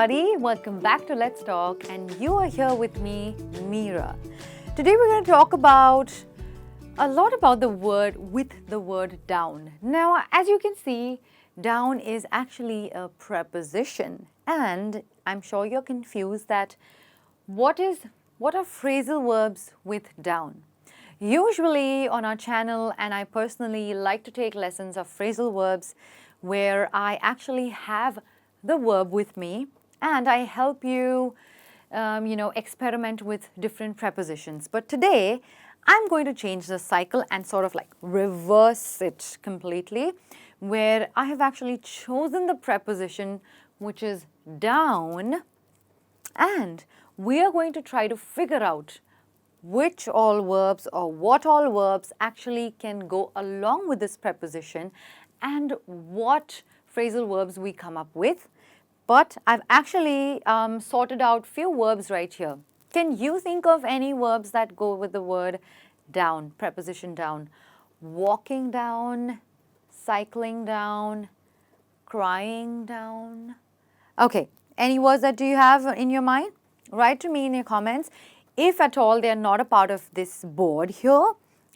everybody, welcome back to Let's Talk, and you are here with me, Meera. Today we're going to talk about a lot about the word with the word down. Now, as you can see, down is actually a preposition, and I'm sure you're confused that what are phrasal verbs with down? Usually on our channel, and I personally like to take lessons of phrasal verbs where I actually have the verb with me and I help you, experiment with different prepositions. But today, I'm going to change the cycle and sort of like reverse it completely, where I have actually chosen the preposition which is down, and we are going to try to figure out which all verbs or what all verbs actually can go along with this preposition and what phrasal verbs we come up with. But I've actually sorted out few verbs right here. Can you think of any verbs that go with the word down, preposition down? Walking down, cycling down, crying down. Okay, any words that do you have in your mind? Write to me in your comments. If at all they are not a part of this board here.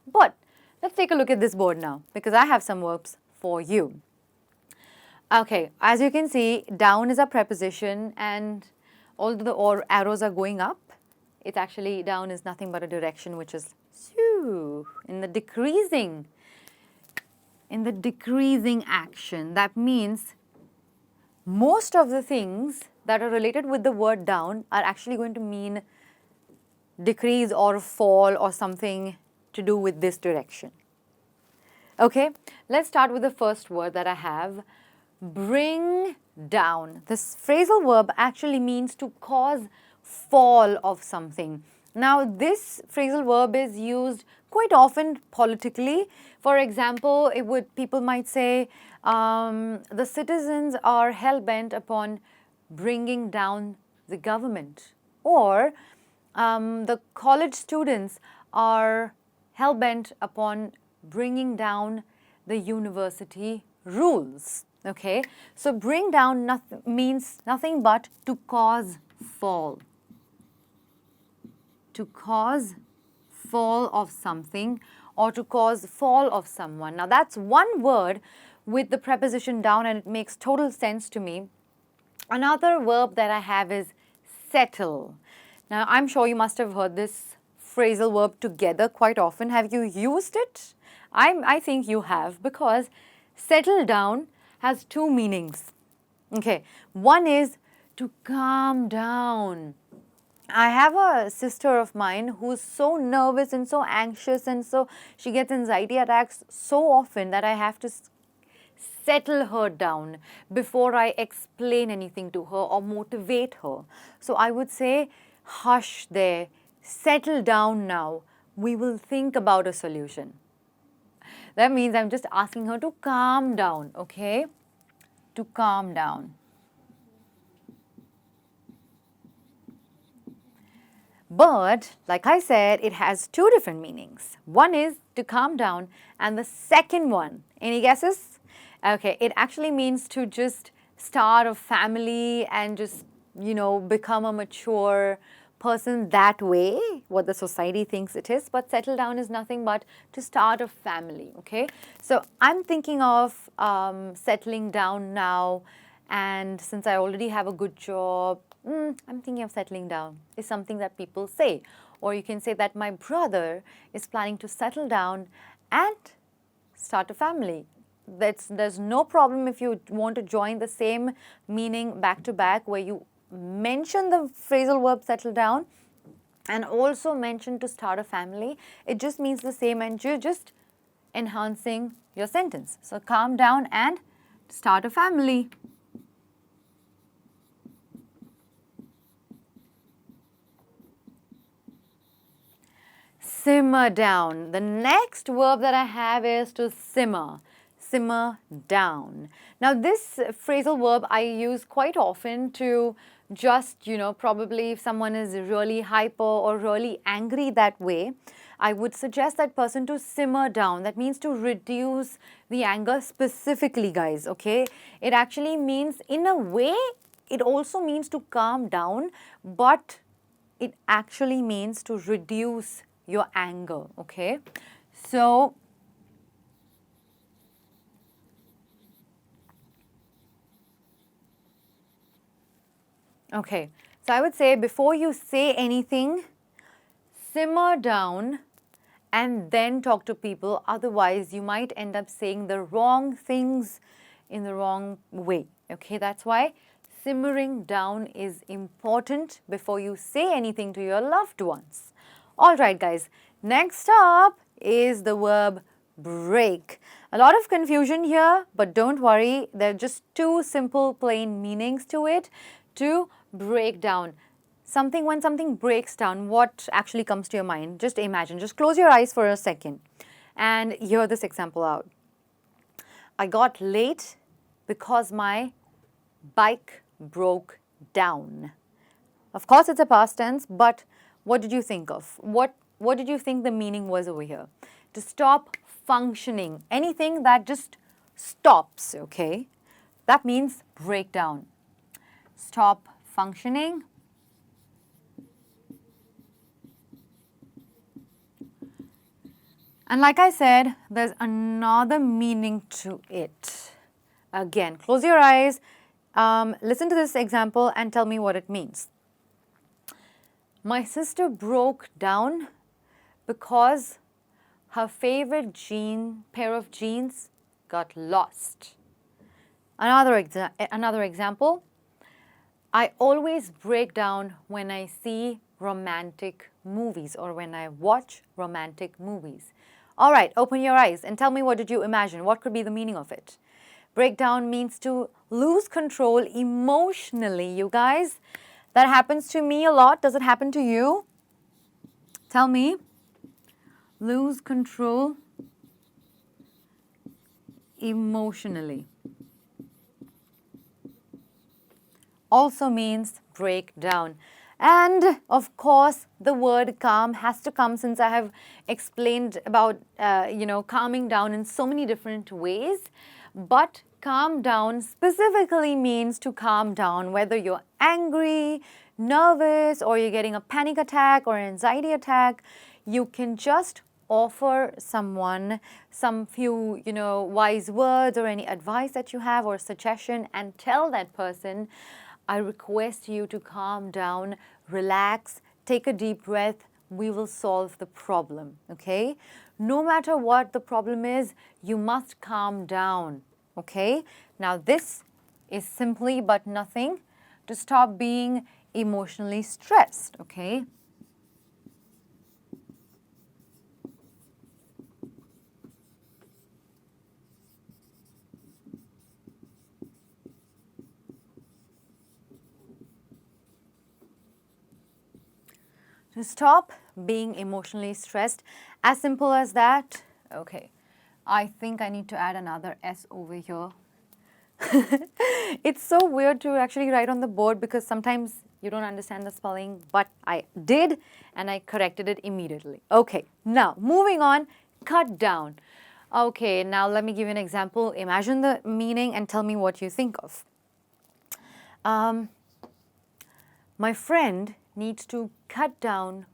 But let's take a look at this board now because I have some verbs for you. Okay, as you can see, down is a preposition, and although the arrows are going up, it's actually down is nothing but a direction which is in the decreasing action. That means most of the things that are related with the word down are actually going to mean decrease or fall or something to do with this direction. Okay, let's start with the first word that I have. Bring down. This phrasal verb actually means to cause fall of something. Now, this phrasal verb is used quite often politically. For example, people might say, the citizens are hell-bent upon bringing down the government, or the college students are hell-bent upon bringing down the university rules. Okay, so bring down means nothing but to cause fall. To cause fall of something or to cause fall of someone. Now that's one word with the preposition down, and it makes total sense to me. Another verb that I have is settle. Now I'm sure you must have heard this phrasal verb together quite often. Have you used it? I think you have, because settle down has two meanings. Okay, one is to calm down. I have a sister of mine who's so nervous and so anxious, and so she gets anxiety attacks so often that I have to settle her down before I explain anything to her or motivate her. So I would say, hush there, settle down now, we will think about a solution. That means I'm just asking her to calm down, okay? To calm down. But, like I said, it has two different meanings. One is to calm down, and the second one, any guesses? Okay, it actually means to just start a family and just, become a mature person that way, what the society thinks it is. But settle down is nothing but to start a family, okay? So I'm thinking of settling down now, and since I already have a good job, I'm thinking of settling down is something that people say. Or you can say that my brother is planning to settle down and start a family. There's no problem if you want to join the same meaning back to back, where you mention the phrasal verb settle down and also mention to start a family. It just means the same, and you're just enhancing your sentence. So calm down and start a family. Simmer down. The next verb that I have is to simmer. Simmer down. Now this phrasal verb I use quite often to just, probably if someone is really hyper or really angry that way, I would suggest that person to simmer down. That means to reduce the anger specifically, guys, okay? It actually means, in a way, it also means to calm down, but it actually means to reduce your anger, okay? So, okay, so I would say before you say anything, simmer down and then talk to people. Otherwise, you might end up saying the wrong things in the wrong way. Okay, that's why simmering down is important before you say anything to your loved ones. All right, guys, next up is the verb break. A lot of confusion here, but don't worry, there are just two simple plain meanings to it. To break down. Something, when something breaks down, what actually comes to your mind? Just imagine, just close your eyes for a second and hear this example out. I got late because my bike broke down. Of course, it's a past tense, but what did you think of? What did you think the meaning was over here? To stop functioning, anything that just stops, okay? That means break down. Stop functioning. And like I said, there's another meaning to it. Again, close your eyes, listen to this example and tell me what it means. My sister broke down because her favorite pair of jeans got lost. Another example, I always break down when I see romantic movies or when I watch romantic movies. All right, open your eyes and tell me, what did you imagine? What could be the meaning of it? Breakdown means to lose control emotionally, you guys. That happens to me a lot. Does it happen to you? Tell me. Lose control emotionally. Also means break down. And of course, the word calm has to come, since I have explained about, calming down in so many different ways. But calm down specifically means to calm down, whether you're angry, nervous, or you're getting a panic attack or anxiety attack. You can just offer someone some few, wise words or any advice that you have or suggestion, and tell that person, I request you to calm down, relax, take a deep breath. We will solve the problem, okay? No matter what the problem is, you must calm down, okay? Now, this is simply but nothing to stop being emotionally stressed, okay? To stop being emotionally stressed, as simple as that. Okay, I think I need to add another S over here. It's so weird to actually write on the board because sometimes you don't understand the spelling, but I did and I corrected it immediately. Okay, now moving on, cut down. Okay, now let me give you an example. Imagine the meaning and tell me what you think of. My friend needs to cut down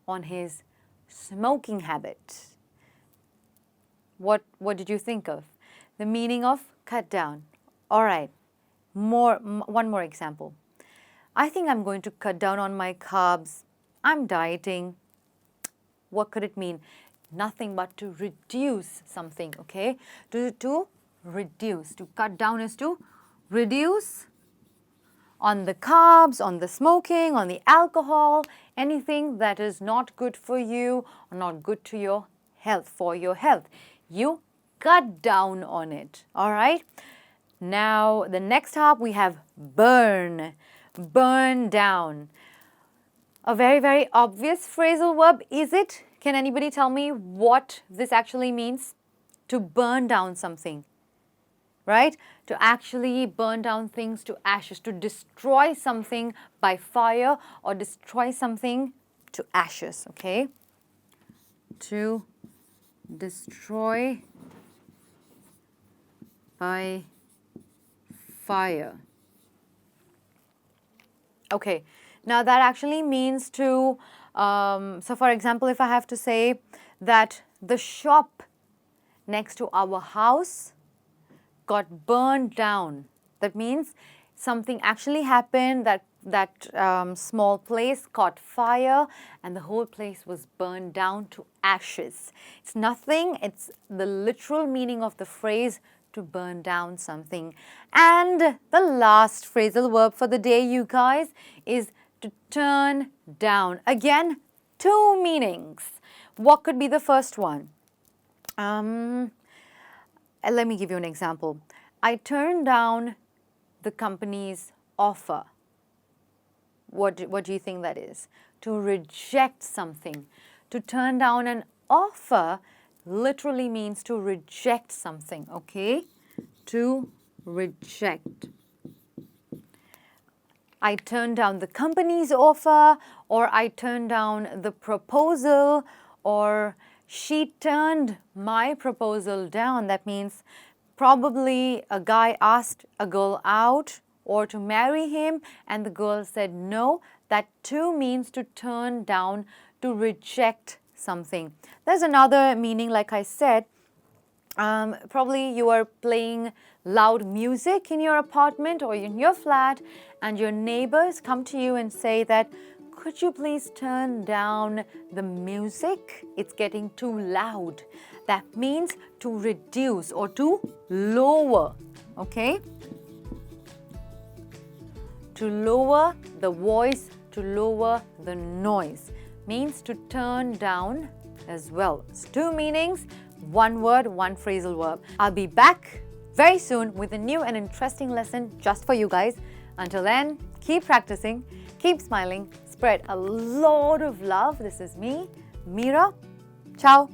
on his smoking habit. What did you think of? The meaning of cut down. All right, one more example. I think I'm going to cut down on my carbs. I'm dieting. What could it mean? Nothing but to reduce something, okay? To reduce. To cut down is to reduce on the carbs, on the smoking, on the alcohol, anything that is not good for you or not good to your health, for your health. You cut down on it, all right? Now, the next up we have burn, burn down. A very, very obvious phrasal verb, is it? Can anybody tell me what this actually means? To burn down something, right? To actually burn down things to ashes, to destroy something by fire or destroy something to ashes, okay? To destroy by fire. Okay, now that actually means to, so for example, if I have to say that the shop next to our house got burned down, that means something actually happened, that small place caught fire and the whole place was burned down to ashes. It's nothing, it's the literal meaning of the phrase to burn down something. And the last phrasal verb for the day, you guys, is to turn down. Again, two meanings. What could be the first one? Let me give you an example. I turned down the company's offer. What do you think that is? To reject something. To turn down an offer literally means to reject something, okay? To reject. I turned down the company's offer, or I turned down the proposal, or she turned my proposal down. That means probably a guy asked a girl out or to marry him and the girl said no. That too means to turn down, to reject something. There's another meaning, like I said. Probably you are playing loud music in your apartment or in your flat and your neighbors come to you and say that, could you please turn down the music? It's getting too loud. That means to reduce or to lower, okay? To lower the voice, to lower the noise, means to turn down as well. It's two meanings, one word, one phrasal verb. I'll be back very soon with a new and interesting lesson just for you guys. Until then, keep practicing, keep smiling, spread a lot of love. This is me, Meera. Ciao.